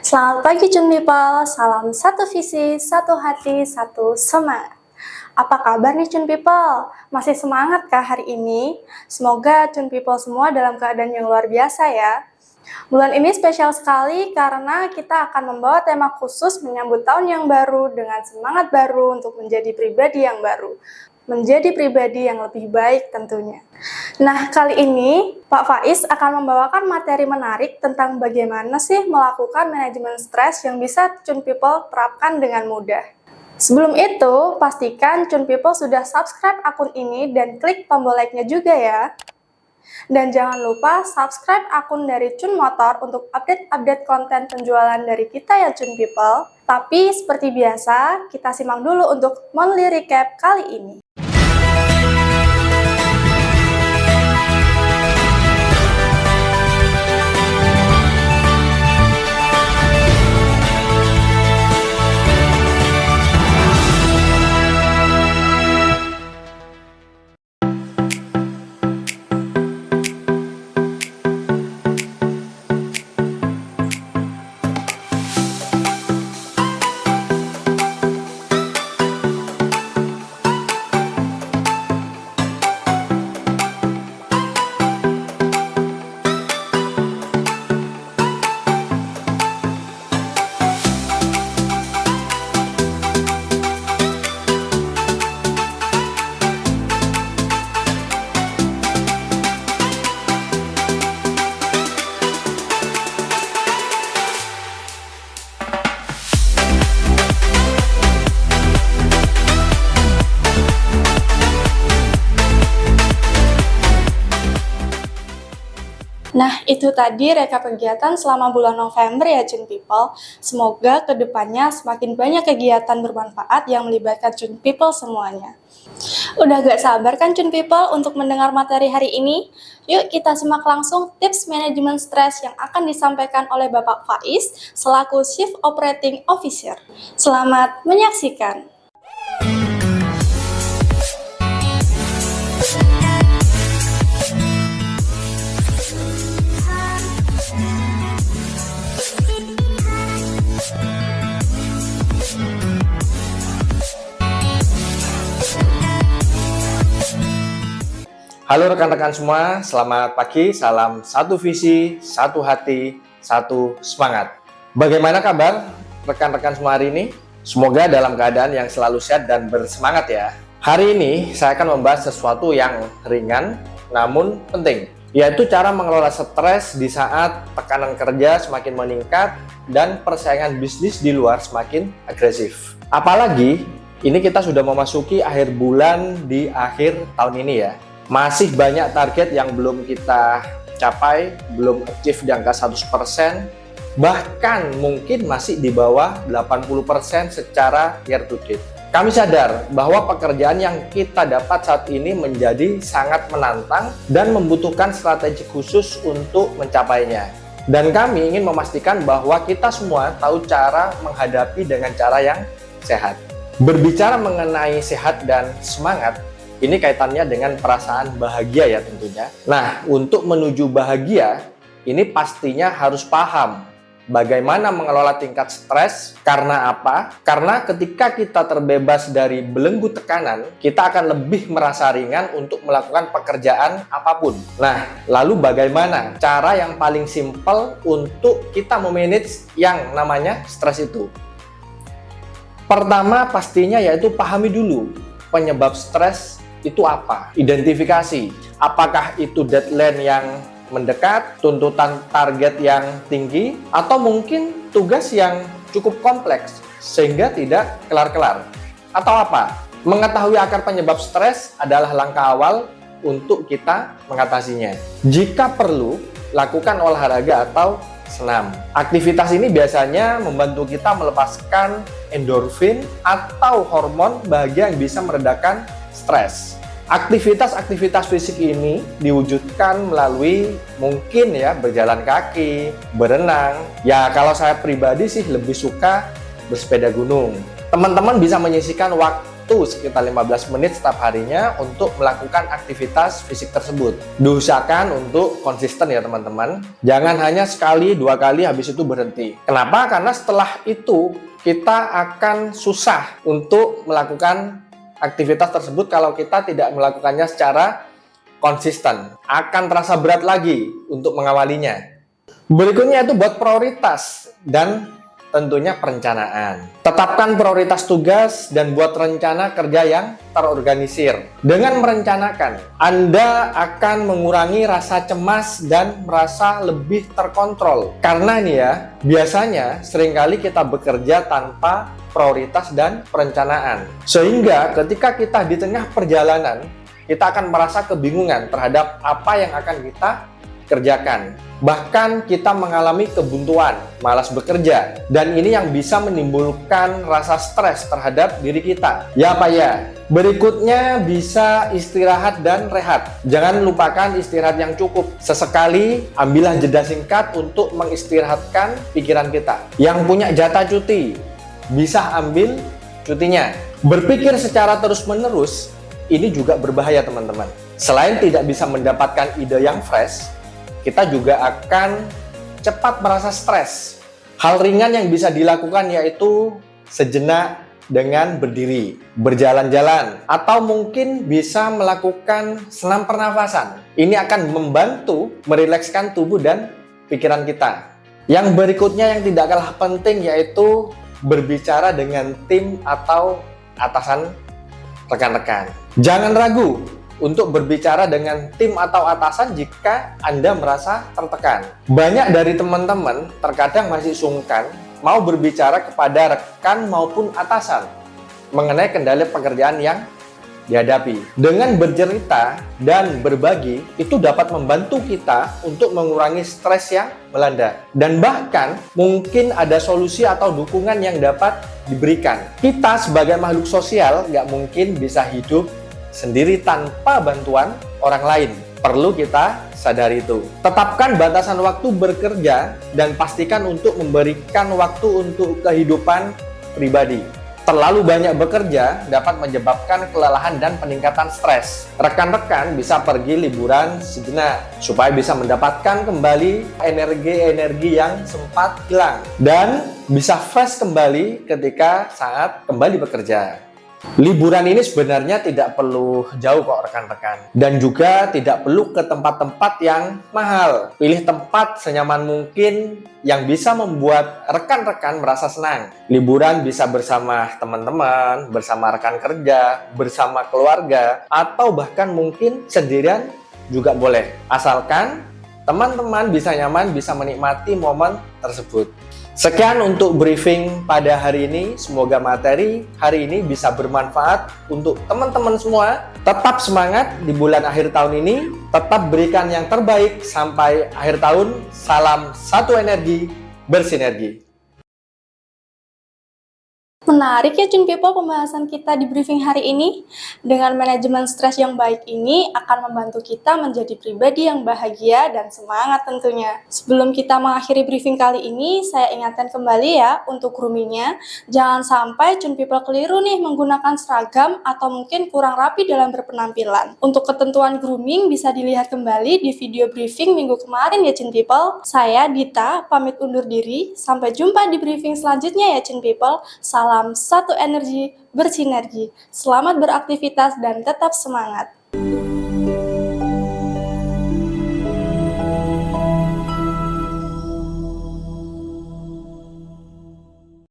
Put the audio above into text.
Selamat pagi Chun People, salam satu visi, satu hati, satu semangat. Apa kabar nih Chun People? Masih semangat kah hari ini? Semoga Chun People semua dalam keadaan yang luar biasa ya. Bulan ini spesial sekali karena kita akan membawa tema khusus menyambut tahun yang baru dengan semangat baru untuk menjadi pribadi yang baru. Menjadi pribadi yang lebih baik tentunya. Nah, kali ini Pak Faiz akan membawakan materi menarik tentang bagaimana sih melakukan manajemen stres yang bisa Chun People terapkan dengan mudah. Sebelum itu, pastikan Chun People sudah subscribe akun ini dan klik tombol like-nya juga ya. Dan jangan lupa subscribe akun dari Chun Motor untuk update-update konten penjualan dari kita ya Chun People. Tapi seperti biasa, kita simak dulu untuk monthly recap kali ini. Nah, itu tadi rekap kegiatan selama bulan November ya Chun People. Semoga kedepannya semakin banyak kegiatan bermanfaat yang melibatkan Chun People semuanya. Udah gak sabar kan Chun People untuk mendengar materi hari ini? Yuk kita simak langsung tips manajemen stres yang akan disampaikan oleh Bapak Faiz selaku Chief Operating Officer. Selamat menyaksikan. Halo rekan-rekan semua, selamat pagi, salam satu visi, satu hati, satu semangat. Bagaimana kabar rekan-rekan semua hari ini? Semoga dalam keadaan yang selalu sehat dan bersemangat ya. Hari ini saya akan membahas sesuatu yang ringan namun penting, yaitu cara mengelola stres di saat tekanan kerja semakin meningkat dan persaingan bisnis di luar semakin agresif. Apalagi ini kita sudah memasuki akhir bulan di akhir tahun ini ya. Masih banyak target yang belum kita capai, belum achieve di angka 100%, bahkan mungkin masih di bawah 80% secara year to date. Kami sadar bahwa pekerjaan yang kita dapat saat ini menjadi sangat menantang dan membutuhkan strategi khusus untuk mencapainya. Dan kami ingin memastikan bahwa kita semua tahu cara menghadapi dengan cara yang sehat. Berbicara mengenai sehat dan semangat, ini kaitannya dengan perasaan bahagia ya tentunya. Nah, untuk menuju bahagia, ini pastinya harus paham bagaimana mengelola tingkat stres. Karena apa? Karena ketika kita terbebas dari belenggu tekanan, kita akan lebih merasa ringan untuk melakukan pekerjaan apapun. Nah, lalu bagaimana cara yang paling simpel untuk kita memanage yang namanya stres itu? Pertama pastinya yaitu pahami dulu penyebab stres itu apa? Identifikasi. Apakah itu deadline yang mendekat, tuntutan target yang tinggi, atau mungkin tugas yang cukup kompleks sehingga tidak kelar-kelar? Atau apa? Mengetahui akar penyebab stres adalah langkah awal untuk kita mengatasinya. Jika perlu, lakukan olahraga atau senam. Aktivitas ini biasanya membantu kita melepaskan endorfin atau hormon bahagia yang bisa meredakan stres. Aktivitas-aktivitas fisik ini diwujudkan melalui mungkin ya berjalan kaki, berenang. Ya kalau saya pribadi sih lebih suka bersepeda gunung. Teman-teman bisa menyisihkan waktu waktu sekitar 15 menit setiap harinya untuk melakukan aktivitas fisik tersebut. Diusahakan untuk konsisten ya teman-teman. Jangan hanya sekali, 2 kali habis itu berhenti. Kenapa? Karena setelah itu kita akan susah untuk melakukan aktivitas tersebut kalau kita tidak melakukannya secara konsisten. Akan terasa berat lagi untuk mengawalinya. Berikutnya itu buat prioritas dan tentunya perencanaan. Tetapkan prioritas tugas dan buat rencana kerja yang terorganisir. Dengan merencanakan, Anda akan mengurangi rasa cemas dan merasa lebih terkontrol. Karena nih ya, biasanya seringkali kita bekerja tanpa prioritas dan perencanaan. Sehingga ketika kita di tengah perjalanan, kita akan merasa kebingungan terhadap apa yang akan kita kerjakan. Bahkan kita mengalami kebuntuan, malas bekerja, dan ini yang bisa menimbulkan rasa stres terhadap diri kita. Ya Pak ya. Berikutnya bisa istirahat dan rehat. Jangan lupakan istirahat yang cukup. Sesekali ambillah jeda singkat untuk mengistirahatkan pikiran kita. Yang punya jatah cuti bisa ambil cutinya. Berpikir secara terus-menerus ini juga berbahaya teman-teman. Selain tidak bisa mendapatkan ide yang fresh, kita juga akan cepat merasa stres. Hal ringan yang bisa dilakukan yaitu sejenak dengan berdiri, berjalan-jalan, atau mungkin bisa melakukan senam pernafasan. Ini akan membantu merilekskan tubuh dan pikiran kita. Yang berikutnya yang tidak kalah penting yaitu berbicara dengan tim atau atasan rekan-rekan. Jangan ragu untuk berbicara dengan tim atau atasan jika Anda merasa tertekan. Banyak dari teman-teman terkadang masih sungkan mau berbicara kepada rekan maupun atasan mengenai kendala pekerjaan yang dihadapi. Dengan bercerita dan berbagi, itu dapat membantu kita untuk mengurangi stres yang melanda. Dan bahkan mungkin ada solusi atau dukungan yang dapat diberikan. Kita sebagai makhluk sosial nggak mungkin bisa hidup sendiri tanpa bantuan orang lain. Perlu kita sadari itu. Tetapkan batasan waktu bekerja dan pastikan untuk memberikan waktu untuk kehidupan pribadi. Terlalu banyak bekerja dapat menyebabkan kelelahan dan peningkatan stres. Rekan-rekan bisa pergi liburan sejenak supaya bisa mendapatkan kembali energi-energi yang sempat hilang dan bisa fresh kembali ketika saat kembali bekerja. Liburan ini sebenarnya tidak perlu jauh kok rekan-rekan, dan juga tidak perlu ke tempat-tempat yang mahal. Pilih tempat senyaman mungkin yang bisa membuat rekan-rekan merasa senang. Liburan bisa bersama teman-teman, bersama rekan kerja, bersama keluarga, atau bahkan mungkin sendirian juga boleh. Asalkan teman-teman bisa nyaman, bisa menikmati momen tersebut. Sekian untuk briefing pada hari ini. Semoga materi hari ini bisa bermanfaat untuk teman-teman semua. Tetap semangat di bulan akhir tahun ini. Tetap berikan yang terbaik sampai akhir tahun. Salam satu energi, bersinergi. Menarik ya Chun People pembahasan kita di briefing hari ini. Dengan manajemen stres yang baik ini akan membantu kita menjadi pribadi yang bahagia dan semangat tentunya. Sebelum kita mengakhiri briefing kali ini, saya ingatkan kembali ya untuk groomingnya. Jangan sampai Chun People keliru nih menggunakan seragam atau mungkin kurang rapi dalam berpenampilan. Untuk ketentuan grooming bisa dilihat kembali di video briefing minggu kemarin ya Chun People. Saya Dita pamit undur diri. Sampai jumpa di briefing selanjutnya ya Chun People. Salam satu energi, bersinergi. Selamat beraktivitas dan tetap semangat.